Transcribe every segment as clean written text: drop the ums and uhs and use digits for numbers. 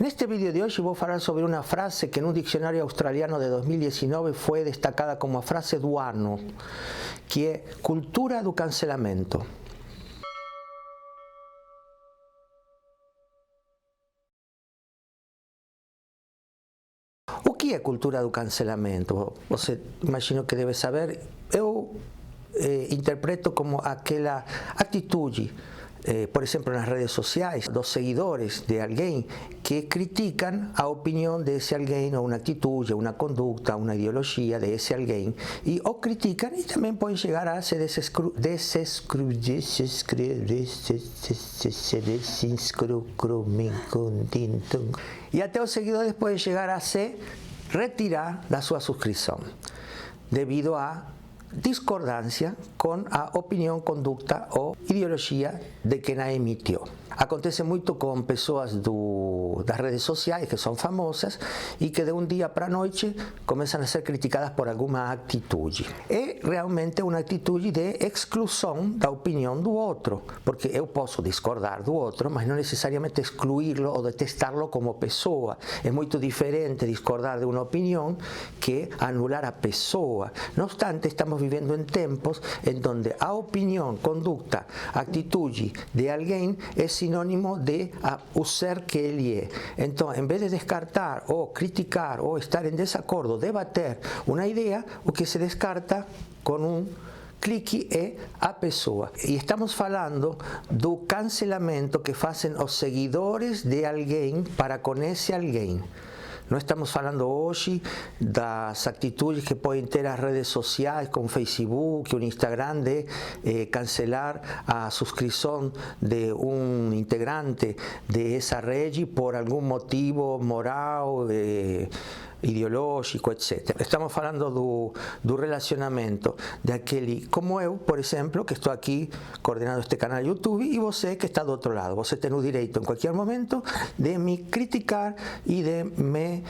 Neste vídeo de hoje vou falar sobre uma frase que no dicionário australiano de 2019 foi destacada como a frase do ano, que é cultura do cancelamento. O que é cultura do cancelamento? Você imagino que deve saber. Eu interpreto como aquela atitude, por exemplo, nas redes sociais, dos seguidores de alguém que criticam a opinião desse alguém, ou uma atitude, uma conduta, uma ideologia desse alguém, e o criticam e também podem chegar a se e até os seguidores podem chegar a se retirar da sua subscrição, devido a discordância com a opinião, conduta ou ideologia de quem a emitiu. Acontece muito com pessoas das redes sociais que são famosas e que de um dia para a noite começam a ser criticadas por alguma atitude. É realmente uma atitude de exclusão da opinião do outro, porque eu posso discordar do outro, mas não necessariamente excluí-lo ou detestá-lo como pessoa. É muito diferente discordar de uma opinião que anular a pessoa. Não obstante, estamos vivendo em tempos em donde a opinião, conduta, atitude de alguém é sinônimo de o ser que ele é. Então, em vez de descartar ou criticar ou estar em desacordo, debater uma ideia, o que se descarta com clique é a pessoa. E estamos falando do cancelamento que fazem os seguidores de alguém para com esse alguém. Não estamos falando hoje das atitudes que podem ter as redes sociais, como o Facebook, o Instagram, de cancelar a subscrição de um integrante de essa rede por algum motivo moral, ideológico, etc. Estamos falando do relacionamento daquele, como eu, por exemplo, que estou aqui coordenando este canal YouTube, e você que está do outro lado. Você tem o direito, em qualquer momento, de me criticar e de me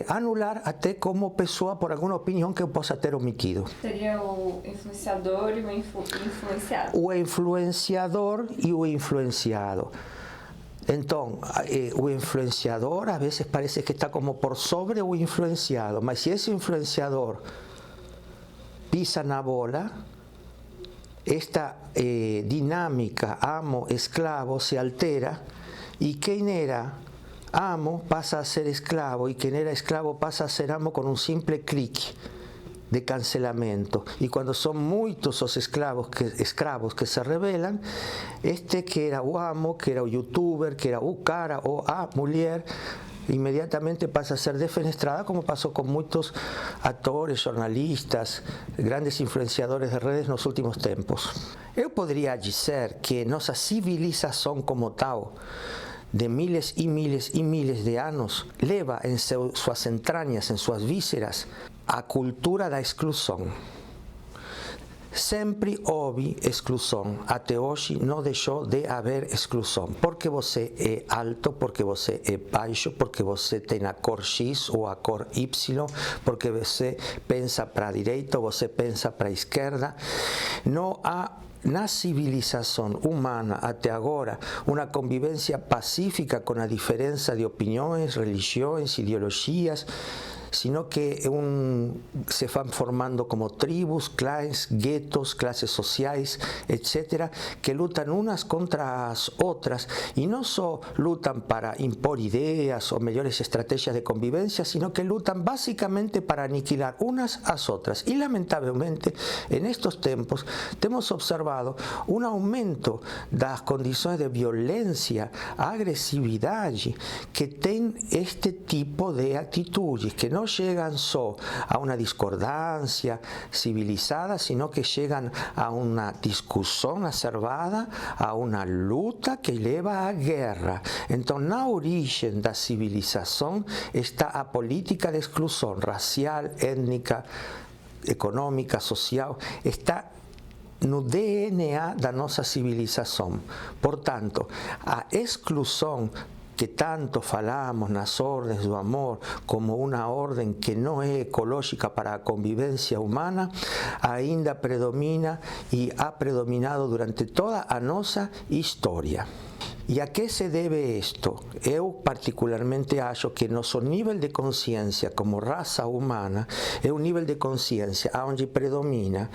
anular até como pessoa por alguma opinião que eu possa ter omitido. Seria o influenciador e o influenciado. O influenciador e o influenciado. Então, o influenciador às vezes parece que está como por sobre o influenciado, mas se esse influenciador pisa na bola, esta dinâmica amo-esclavo se altera, e quem era amo passa a ser esclavo, e quem era esclavo passa a ser amo com um simples clique de cancelamento. E quando são muitos os escravos que se rebelam, este que era o amo, que era o youtuber, que era o cara ou a mulher, imediatamente passa a ser defenestrada, como passou com muitos atores, jornalistas, grandes influenciadores de redes nos últimos tempos. Eu poderia dizer que nossa civilização como tal, de miles e miles e miles de anos, leva em suas entranhas, em suas vísceras, a cultura da exclusão. Sempre houve exclusão, até hoje não deixou de haver exclusão, porque você é alto, porque você é baixo, porque você tem a cor X ou a cor Y, porque você pensa para a direita ou você pensa para a esquerda. Não há na civilização humana até agora uma convivência pacífica com a diferença de opiniões, religiões, ideologias, sino que se van formando como tribos, clãs, guetos, clases sociais, etc., que lutam unas contra as outras, e não só lutam para impor ideias ou melhores estratégias de convivência, sino que lutam basicamente para aniquilar unas às outras. E, lamentavelmente, en estos tempos, temos observado um aumento das condições de violência, agressividade, que tem este tipo de atitudes, que não llegan só a una discordancia civilizada, sino que llegan a una discussão acerbada, a una luta que leva à guerra. Então, na origem da civilização está a política de exclusão racial, étnica, econômica, social, está no DNA da nossa civilização. Portanto, a exclusão que tanto falamos nas ordens do amor como uma ordem que não é ecológica para a convivência humana, ainda predomina e ha predominado durante toda a nossa história. E a que se deve isto? Eu particularmente acho que nosso nível de consciência como raça humana é um nível de consciência onde predomina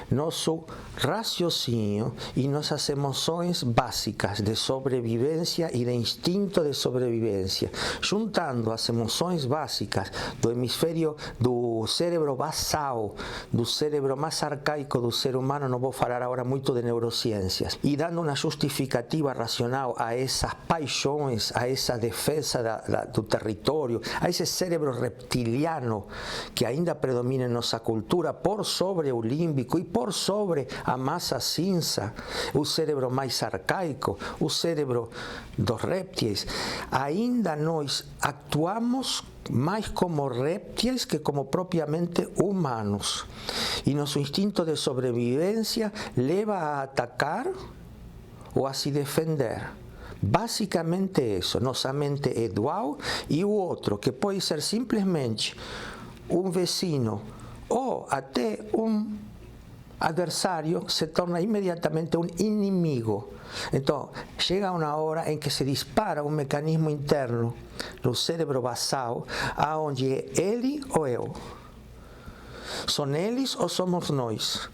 nosso raciocínio e nossas emoções básicas de sobrevivência e de instinto de sobrevivência, juntando as emoções básicas do hemisfério do cérebro basal, do cérebro mais arcaico do ser humano, não vou falar agora muito de neurociências, e dando uma justificativa racional a essas paixões, a essa defesa do território, a esse cérebro reptiliano que ainda predomina em nossa cultura por sobre o límbico e por sobre a massa cinza, o cérebro mais arcaico, o cérebro dos répteis, ainda nós actuamos mais como répteis que como propriamente humanos. E nosso instinto de sobrevivência leva a atacar ou a se defender. Basicamente isso, nossa mente é dual e o outro, que pode ser simplesmente um vecino ou até um adversário, se torna imediatamente um inimigo. Então, chega uma hora em que se dispara um mecanismo interno no cérebro basal, aonde é ele ou eu. São eles ou somos nós?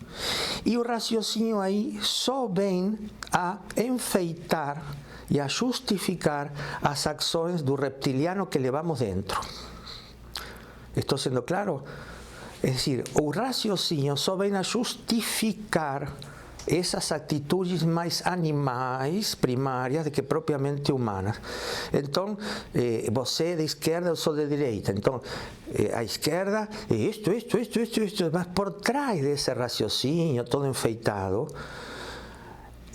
E o raciocínio aí só vem a enfeitar e a justificar as ações do reptiliano que levamos dentro. Estou sendo claro? É decir, o raciocínio só vem a justificar essas atitudes mais animais, primárias, do que propriamente humanas. Então, você é de esquerda, eu sou de direita. Então, a esquerda é isto, mas por trás desse raciocínio todo enfeitado,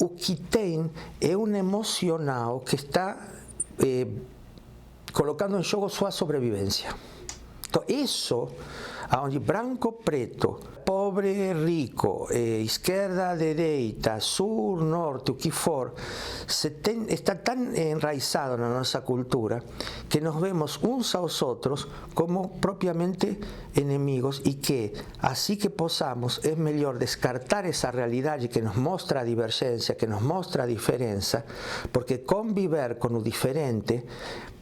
o que tem é um emocional que está colocando em jogo sua sobrevivência. Então, isso, onde branco, preto, pobre, rico, esquerda, direita, sul, norte, o que for, está tão enraizado na nossa cultura que nos vemos uns aos outros como propriamente inimigos e que, assim que possamos, é melhor descartar essa realidade que nos mostra a divergência, que nos mostra a diferença, porque conviver com o diferente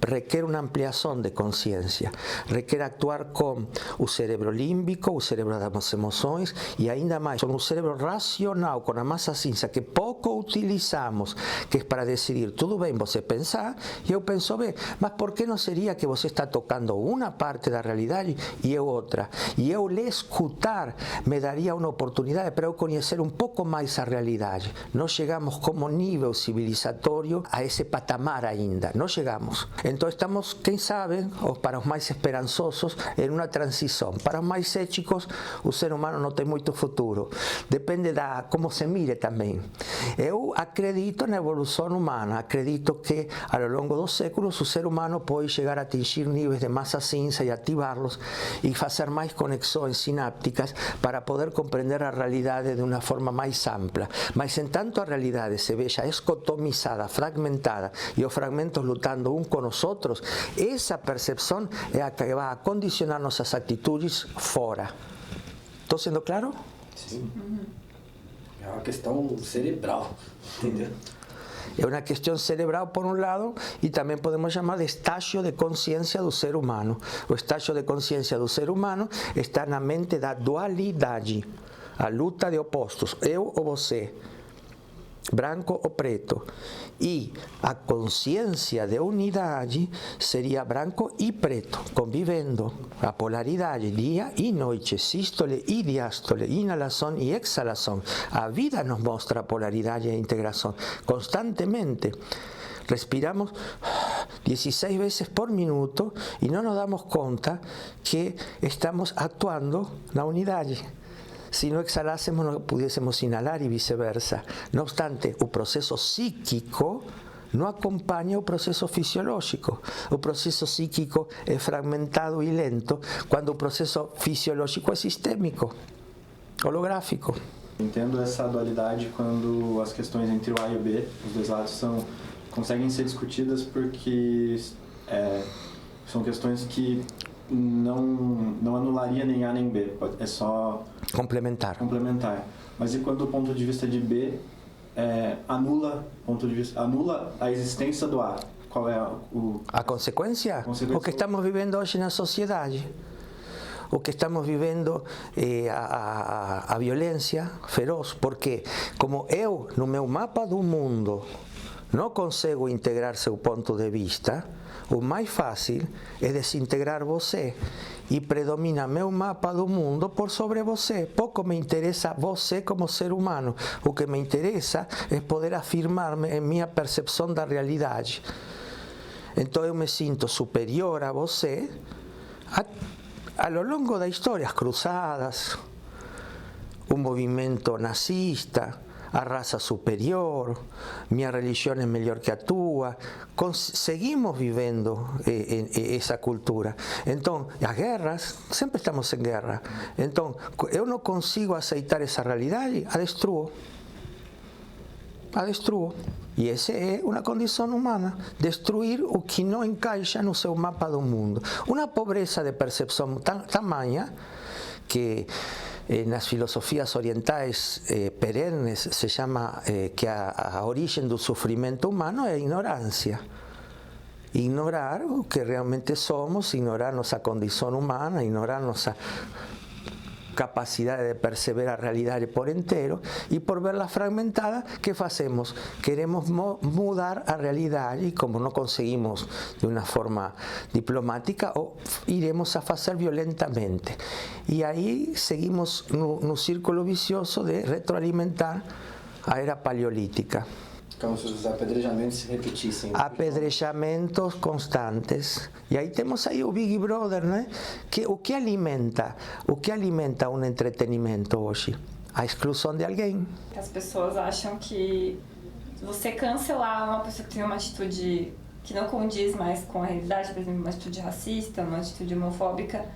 requer uma ampliação de consciência, requer actuar com o cérebro límbico, o cérebro das emoções e ainda mais com o cérebro racional, com a massa cinza que pouco utilizamos, que é para decidir, tudo bem você pensar e eu penso bem, mas por que não seria que você está tocando uma parte da realidade e eu outra? E eu lhe escutar me daria uma oportunidade para eu conhecer um pouco mais a realidade. Não chegamos como nível civilizatório a esse patamar ainda, não chegamos. Então estamos, quem sabe, ou para os mais esperançosos, em uma transição. Para os mais céticos, o ser humano não tem muito futuro. Depende da como se mire também. Eu acredito na evolução humana. Acredito que, ao longo dos séculos, o ser humano pode chegar a atingir níveis de massa cinza e ativá-los e fazer mais conexões sinápticas para poder compreender a realidade de uma forma mais ampla. Mas, entanto, a realidade se veja escotomizada, fragmentada e os fragmentos lutando um com os outros, essa percepção é a que vai condicionar nossas atitudes fora. Estou sendo claro? Sim. É uma questão cerebral, entendeu? É uma questão cerebral, por um lado, e também podemos chamar de estágio de consciência do ser humano. O estágio de consciência do ser humano está na mente da dualidade, a luta de opostos, eu ou você, branco ou preto. E a consciência de unidade seria branco e preto, convivendo. A polaridade, dia e noite, sístole e diástole, inalação e exalação. A vida nos mostra a polaridade e a integração constantemente. Respiramos 16 vezes por minuto e não nos damos conta que estamos atuando na unidade. Si no exhalásemos, no pudiésemos inhalar y viceversa. No obstante, o proceso psíquico no acompaña o proceso fisiológico. O proceso psíquico é fragmentado e lento, quando o processo fisiológico é sistêmico, holográfico. Entendo essa dualidade quando as questões entre o A e o B, os dois lados, conseguem ser discutidas porque são questões que não anularia nem A nem B, é só complementar. Mas e quando do ponto de vista de B anula, ponto de vista, anula a existência do A. Qual é a consequência? O que estamos vivendo hoje na sociedade. O que estamos vivendo a violência feroz, porque como eu, no meu mapa do mundo, não consigo integrar seu ponto de vista, o mais fácil é desintegrar você e predomina meu mapa do mundo por sobre você. Pouco me interessa você como ser humano. O que me interessa é poder afirmar-me em minha percepção da realidade. Então eu me sinto superior a você a lo longo da história, as cruzadas, o movimento nazista, a raça superior, minha religião é melhor que a tua. Seguimos vivendo essa cultura. Então, as guerras, sempre estamos em guerra. Então, eu não consigo aceitar essa realidade, a destruo. E essa é uma condição humana, destruir o que não encaixa no seu mapa do mundo. Uma pobreza de percepção tamanha que nas filosofias orientais perenes se chama que a origem do sofrimento humano é a ignorância. Ignorar o que realmente somos, ignorar nossa condição humana, ignorar nossa capacidade de perceber a realidade por inteiro, e por verla fragmentada, que fazemos? Queremos mudar a realidade, e como não conseguimos de uma forma diplomática, iremos a fazer violentamente. E aí seguimos no círculo vicioso de retroalimentar a era paleolítica. Como se os apedrejamentos se repetissem. Apedrejamentos constantes. E aí temos aí o Big Brother, né? O que alimenta um entretenimento hoje? A exclusão de alguém. As pessoas acham que você cancelar uma pessoa que tem uma atitude que não condiz mais com a realidade, por exemplo, uma atitude racista, uma atitude homofóbica,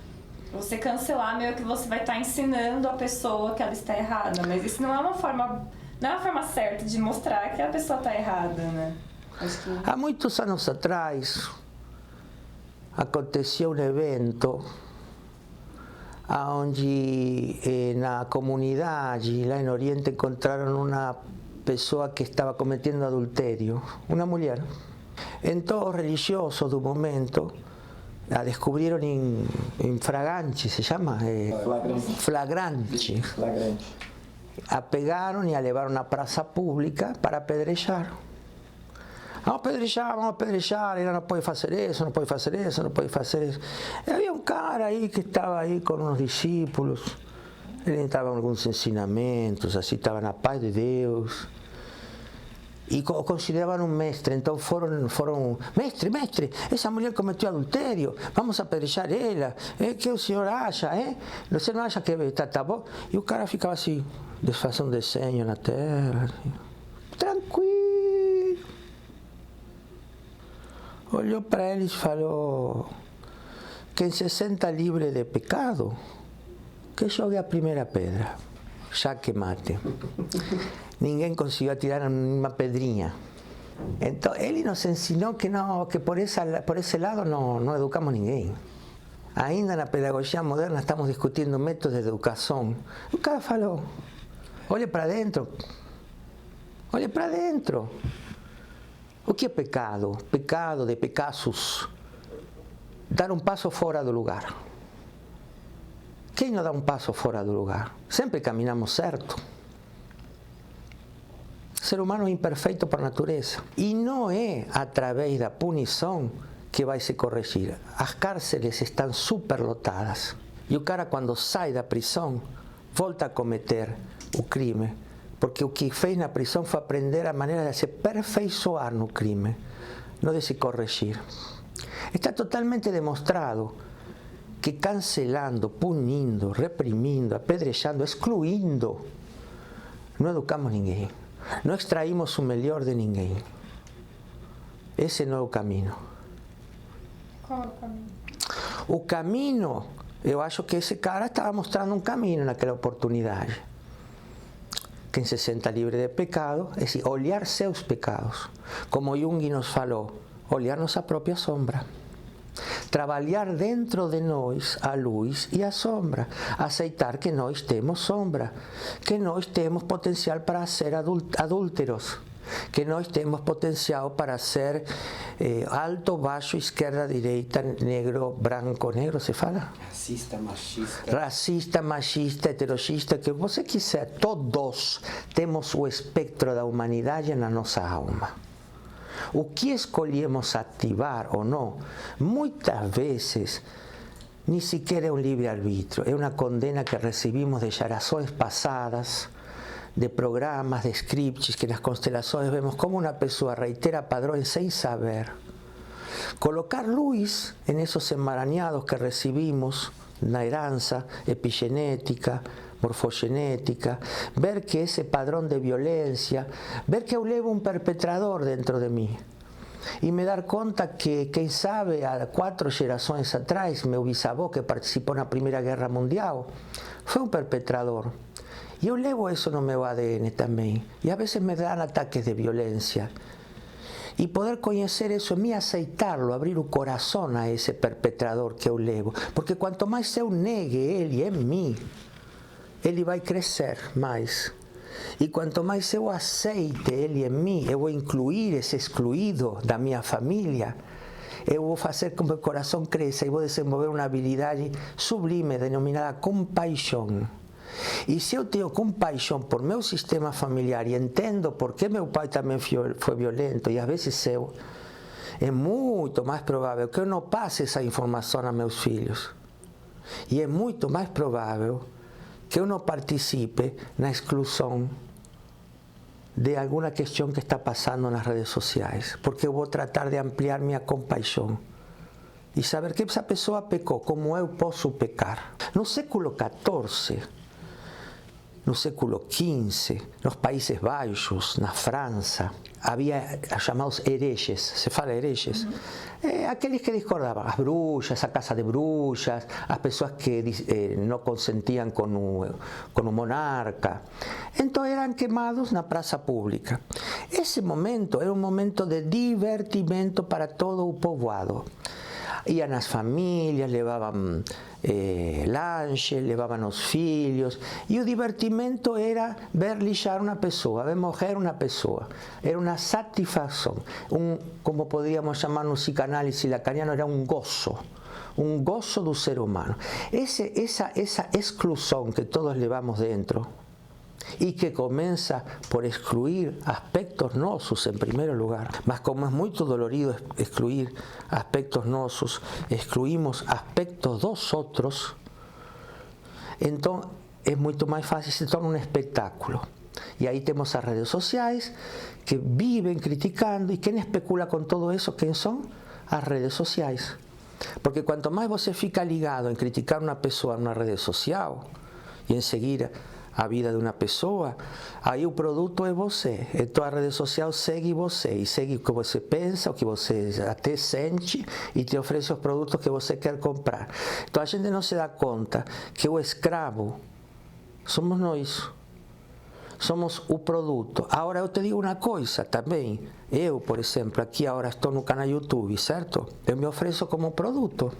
você cancelar meio que você vai estar ensinando a pessoa que ela está errada, mas isso não é uma forma certa de mostrar que a pessoa está errada, né? Acho que... Há muitos anos atrás, acontecia um evento onde na comunidade, lá no Oriente, encontraram uma pessoa que estava cometendo adultério, uma mulher. Então, os religiosos do momento a descubriram em flagrante, se chama? Flagrante. A pegaram e a levaram à praça pública para apedrejar. Vamos apedrejar, ela não pode fazer isso, não pode fazer isso, não pode fazer isso. E havia um cara aí que estava aí com uns discípulos, ele estava com alguns ensinamentos, assim, estava na paz de Deus. E o consideravam um mestre, então foram mestre, essa mulher cometeu adultério, vamos apedrejar ela, o que o senhor acha, Você não acha que está bom? E o cara ficava assim, fazendo um desenho na terra, assim, tranquilo. Olhou para eles e falou: quem se senta livre de pecado, que jogue a primeira pedra, já que mate. Ninguém conseguiu atirar uma pedrinha. Então, ele nos ensinou que por esse lado não educamos ninguém. Ainda na pedagogia moderna estamos discutindo métodos de educação. O cara falou: olhe para dentro. Olhe para dentro. O que é pecado? Pecado de pecasus. Dar um passo fora do lugar. Quem não dá um passo fora do lugar? Sempre caminhamos certo. O ser humano é imperfeito por natureza. E não é através da punição que vai se corrigir. As cárceles estão superlotadas. E o cara, quando sai da prisão, volta a cometer o crime. Porque o que fez na prisão foi aprender a maneira de se aperfeiçoar no crime, não de se corrigir. Está totalmente demonstrado que cancelando, punindo, reprimindo, apedrejando, excluindo, não educamos ninguém. Não extraímos o melhor de ninguém. Esse não é o caminho. Qual é o caminho? O caminho, eu acho que esse cara estava mostrando um caminho naquela oportunidade. Quem se senta livre de pecado, é assim, olhar seus pecados. Como Jung nos falou, olhar nossa própria sombra. trabalhar dentro de nós a luz e a sombra, aceitar que nós temos sombra, que nós temos potencial para ser adúlteros, que nós temos potencial para ser alto, baixo, esquerda, direita, negro, branco, negro, se fala? Racista, machista, heterogista, que você quiser, todos temos o espectro da humanidade na nossa alma. O que escolhemos ativar ou não, muitas vezes, nem sequer é um livre-arbítrio, é uma condena que recebimos de gerações passadas, de programas, de scripts, que nas constelações vemos como uma pessoa reitera padrões sem saber. Colocar luz em esses emaranhados que recebimos na herança epigenética, morfogenética, ver que esse padrão de violência, ver que eu levo um perpetrador dentro de mim. E me dar conta que, quem sabe, há 4 gerações atrás, meu bisavô, que participou na Primeira Guerra Mundial, foi um perpetrador. E eu levo isso no meu ADN também. E às vezes me dão ataques de violência. E poder conhecer isso, me aceitarlo, abrir o coração a esse perpetrador que eu levo. Porque quanto mais eu negue ele em mim, ele vai crescer mais. E quanto mais eu aceite ele em mim, eu vou incluir esse excluído da minha família, eu vou fazer com que o coração cresça e vou desenvolver uma habilidade sublime denominada compaixão. E se eu tenho compaixão por meu sistema familiar e entendo por que meu pai também foi violento, e às vezes eu, é muito mais provável que eu não passe essa informação a meus filhos. E é muito mais provável que eu não participe na exclusão de alguma questão que está passando nas redes sociais, porque eu vou tratar de ampliar minha compaixão e saber que essa pessoa pecou, como eu posso pecar. No século XIV, no século XV, nos Países Baixos, na França, havia chamados hereges. Se fala hereges? Aqueles que discordavam, as bruxas, a casa de bruxas, as pessoas que não consentiam com o monarca. Então eram queimados na praça pública. Esse momento era um momento de divertimento para todo o povoado. Iam as famílias, levavam lanche, levavam os filhos, e o divertimento era ver lixar uma pessoa, ver morrer uma pessoa. Era uma satisfação, como podíamos chamar no psicanálise lacaniano, era um gozo do ser humano. Essa exclusão que todos levamos dentro, e que começa por excluir aspectos nossos em primeiro lugar. Mas como é muito dolorido excluir aspectos nossos, excluímos aspectos dos outros, então é muito mais fácil, se torna um espetáculo. E aí temos as redes sociais que vivem criticando, e quem especula com todo isso, quem são? As redes sociais. Porque quanto mais você fica ligado em criticar uma pessoa numa rede social e em seguir a vida de uma pessoa, aí o produto é você. Então a rede social segue você e segue o que você pensa, o que você até sente, e te oferece os produtos que você quer comprar. Então a gente não se dá conta que o escravo somos nós. Somos o produto. Agora eu te digo uma coisa também. Eu, por exemplo, aqui agora estou no canal YouTube, certo? Eu me ofereço como produto.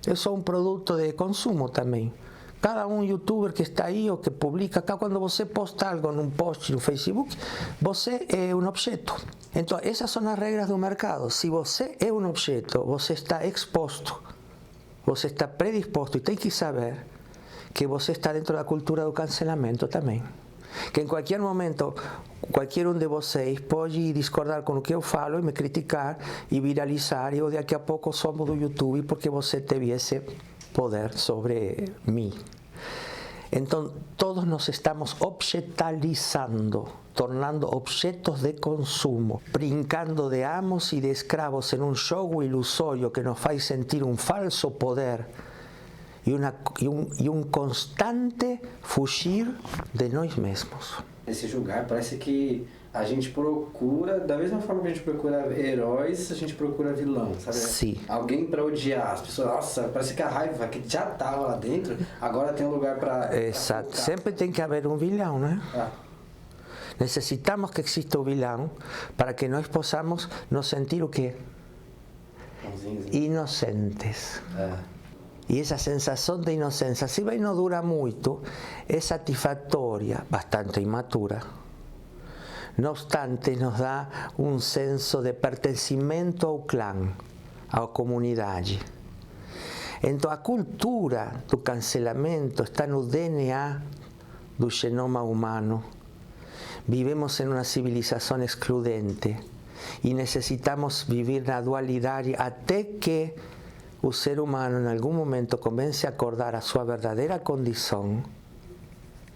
Eu sou um produto de consumo também. Cada youtuber que está aí ou que publica acá, quando você posta algo num post no Facebook, você é um objeto. Então, essas são as regras do mercado. Se você é um objeto, você está exposto, você está predisposto, e tem que saber que você está dentro da cultura do cancelamento também. Que em qualquer momento, qualquer um de vocês pode discordar com o que eu falo e me criticar e viralizar, e eu daqui a pouco somos do YouTube porque você teve esse poder sobre mim. Então, todos nos estamos objetalizando, tornando objetos de consumo, brincando de amos e de escravos em um jogo ilusório que nos faz sentir um falso poder e um constante fugir de nós mesmos. Esse julgar, parece que a gente procura, da mesma forma que a gente procura heróis, a gente procura vilão, sabe? Sim. Alguém para odiar. As pessoas, nossa, parece que a raiva que já estava lá dentro, agora tem um lugar para... Exato. Sempre tem que haver um vilão, né? Necessitamos que exista um vilão para que nós possamos nos sentir o quê? bonzinhos. inocentes. É. E essa sensação de inocência, se bem não dura muito, é satisfatória, bastante imatura. No obstante, nos dá um senso de pertencimento ao clã, à comunidade. Então, a cultura do cancelamento está no DNA do genoma humano. Vivemos em uma civilização excludente e necessitamos viver na dualidade até que o ser humano, em algum momento, comece a acordar a sua verdadeira condição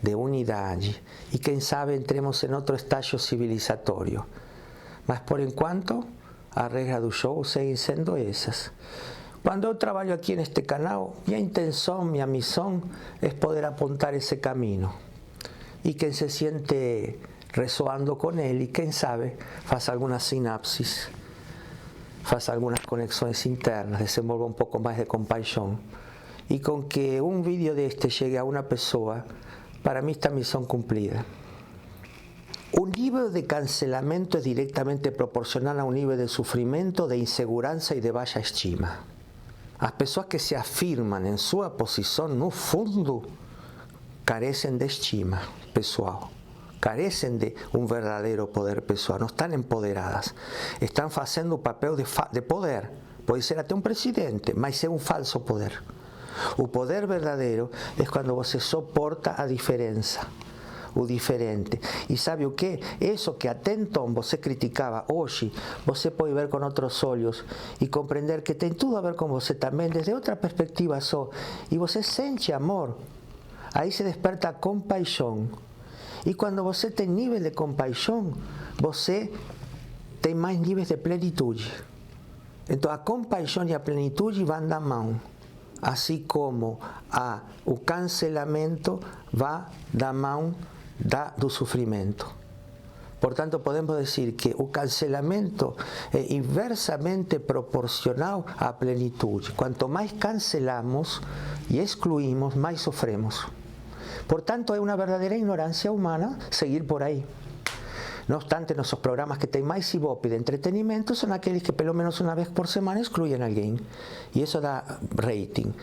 de unidade e, quem sabe, entremos em outro estágio civilizatório. Mas, por enquanto, a regra do jogo segue sendo essas. Quando eu trabalho aqui neste canal, minha intenção, minha missão é poder apontar esse caminho. E quem se siente ressoando com ele, quem sabe, faça algumas sinapses, faça algumas conexões internas, desenvolva um pouco mais de compaixão. E com que um vídeo deste chegue a uma pessoa, para mim está a missão cumprida. O nível de cancelamento é diretamente proporcional a um nível de sofrimento, de insegurança e de baixa estima. As pessoas que se afirmam em sua posição, no fundo, carecem de estima pessoal. Carecem de um verdadeiro poder pessoal, não estão empoderadas. Estão fazendo o papel de poder. Pode ser até um presidente, mas é um falso poder. O poder verdadeiro é quando você suporta a diferença, o diferente. E sabe o que? Isso que até então você criticava, hoje você pode ver com outros olhos e compreender que tem tudo a ver com você também, desde outra perspectiva só. E você sente amor. Aí se desperta a compaixão. E quando você tem nível de compaixão, você tem mais níveis de plenitude. Então a compaixão e a plenitude vão da mão. Assim como o cancelamento vai da mão do sofrimento. Portanto, podemos dizer que o cancelamento é inversamente proporcional à plenitude. Quanto mais cancelamos e excluímos, mais sofremos. Portanto, é uma verdadeira ignorância humana seguir por aí. No obstante, nossos programas que têm mais ibope de entretenimento são aqueles que pelo menos uma vez por semana excluem alguém. E isso dá rating.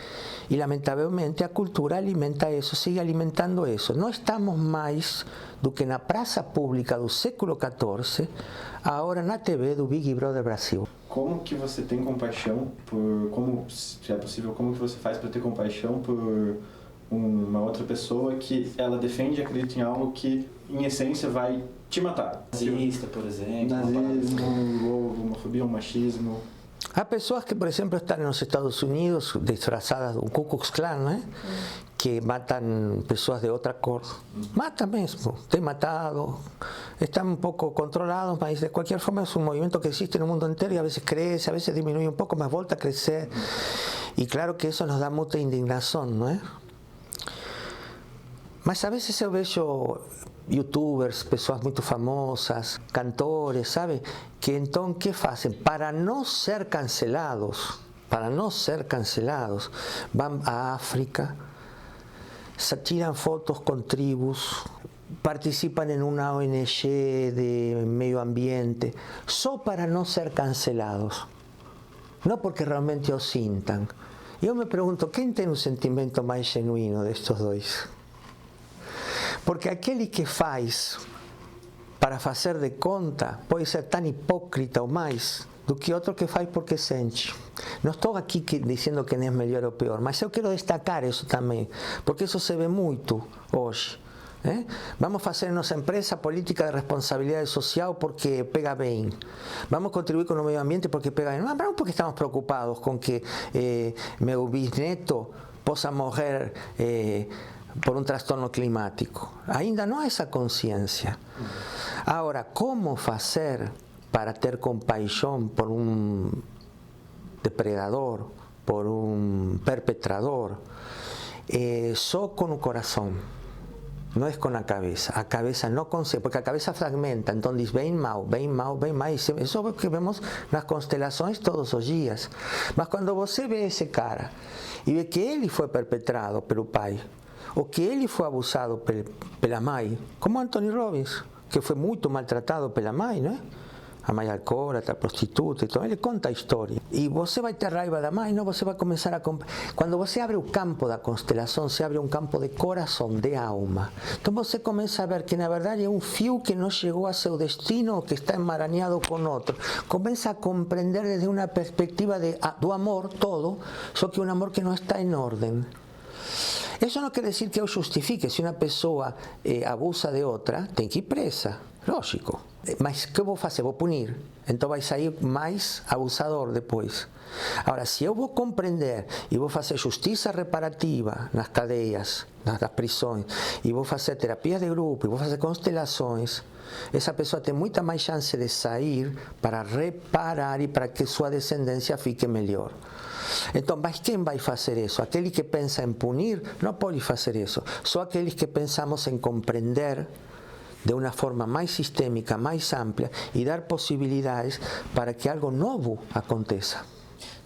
E lamentavelmente a cultura alimenta isso, sigue alimentando isso. Não estamos mais do que na praça pública do século XIV, agora na TV do Big Brother Brasil. Como que você tem compaixão por, como, se é possível, como que você faz para ter compaixão por uma outra pessoa que ela defende e acredita em algo que, em essência, vai te matar? Nazista, por exemplo. Nazismo, ou homofobia, ou machismo. Há pessoas que, por exemplo, estão nos Estados Unidos disfrazadas do Ku Klux Klan, né? Que matam pessoas de outra cor. Matam mesmo, tem matado. Estão um pouco controlados, mas de qualquer forma é um movimento que existe no mundo inteiro e a vezes cresce, a vezes diminui um pouco, mas volta a crescer. E claro que isso nos dá muita indignação, não é? Mas a vezes eu vejo youtubers, pessoas muito famosas, cantores, sabe? Que então, que fazem? Para não ser cancelados, vão à África, tiram fotos com tribos, participam em uma ONG de meio ambiente, só para não ser cancelados. Não porque realmente o sintam. E eu me pergunto, quem tem um sentimento mais genuíno destes dois? Porque aquele que faz para fazer de conta pode ser tão hipócrita ou mais do que outro que faz porque sente. Não estou aqui dizendo quem é melhor ou pior, mas eu quero destacar isso também, porque isso se vê muito hoje. Vamos fazer nossa empresa política de responsabilidade social porque pega bem. Vamos contribuir com o meio ambiente porque pega bem. Não porque estamos preocupados com que meu bisneto possa morrer por um transtorno climático. Ainda não há essa consciência. Agora, como fazer para ter compaixão por um depredador, por um perpetrador? Só com o coração. Não é com a cabeça não consegue, porque a cabeça fragmenta, então diz bem mal, isso é o que vemos nas constelações todos os dias. Mas quando você vê esse cara e vê que ele foi perpetrado pelo pai, ou que ele foi abusado pela mãe, como Anthony Robbins, que foi muito maltratado pela mãe, não é? a mãe alcoólatra, a prostituta e tudo. Ele conta a história. E você vai ter raiva da mãe, não? Você vai começar a... Quando você abre o campo da constelação, se abre um campo de coração, de alma. Então você começa a ver que, na verdade, é um fio que não chegou a seu destino, que está emaranhado com outro. Começa a compreender desde uma perspectiva do amor todo, só que um amor que não está em ordem. Isso não quer dizer que eu justifique. Se uma pessoa abusa de outra, tem que ir presa. Lógico. Mas o que eu vou fazer? Vou punir. Então vai sair mais abusador depois. Agora, se eu vou compreender e vou fazer justiça reparativa nas cadeias, nas prisões, e vou fazer terapias de grupo, e vou fazer constelações, essa pessoa tem muita mais chance de sair para reparar e para que sua descendência fique melhor. Então, mas quem vai fazer isso? Aquele que pensa em punir não pode fazer isso. Só aqueles que pensamos em compreender de uma forma mais sistêmica, mais ampla e dar possibilidades para que algo novo aconteça.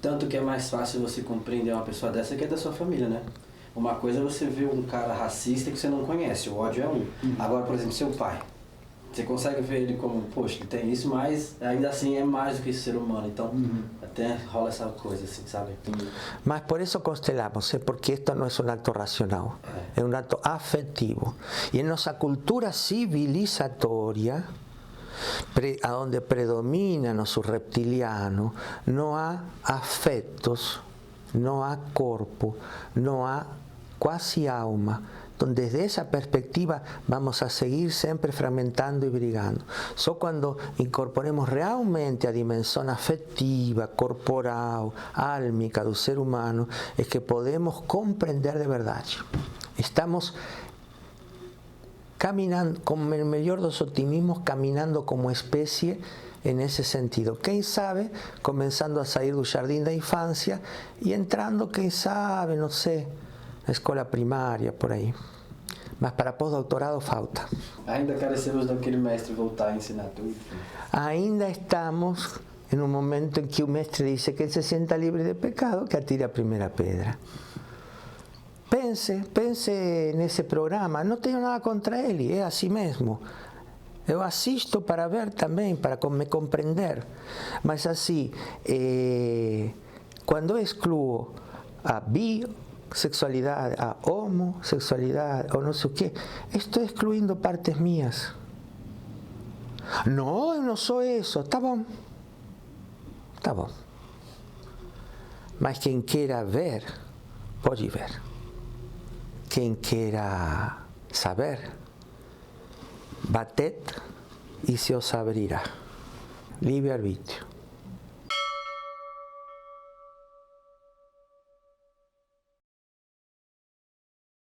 Tanto que é mais fácil você compreender uma pessoa dessa que é da sua família, né? Uma coisa é você ver um cara racista que você não conhece, o ódio é um. Agora, por exemplo, seu pai. Você consegue ver ele como, poxa, ele tem isso, mas ainda assim é mais do que esse ser humano. Então, até rola essa coisa assim, sabe? Mas por isso constelamos, porque esto não é um acto racional, é um acto afetivo. E em nossa cultura civilizatória, onde predomina nosso reptiliano, não há afetos, não há corpo, não há quase alma. Então, desde essa perspectiva, vamos a seguir sempre fragmentando e brigando. Só quando incorporemos realmente a dimensão afetiva, corporal, álmica do ser humano, é que podemos compreender de verdade. Estamos caminando, com o melhor dos otimismos, caminando como espécie nesse sentido. Quem sabe, começando a sair do jardim da infância e entrando, quem sabe, não sei, na escola primária, por aí. Mas para pós-doutorado falta. Ainda carecemos daquele mestre voltar a ensinar tudo. Ainda estamos em um momento em que o mestre diz que ele se sienta livre de pecado, que atire a primeira pedra. Pense nesse programa. Não tenho nada contra ele, é assim mesmo. Eu assisto para ver também, para me compreender. Mas assim, quando eu excluo a bissexualidade, a homossexualidade, ou não sei o quê, estou excluindo partes minhas. Não, eu não sou isso. Tá bom. Tá bom. Mas quem queira ver, pode ver. Quem queira saber, bated e se os abrirá. Livre-arbítrio.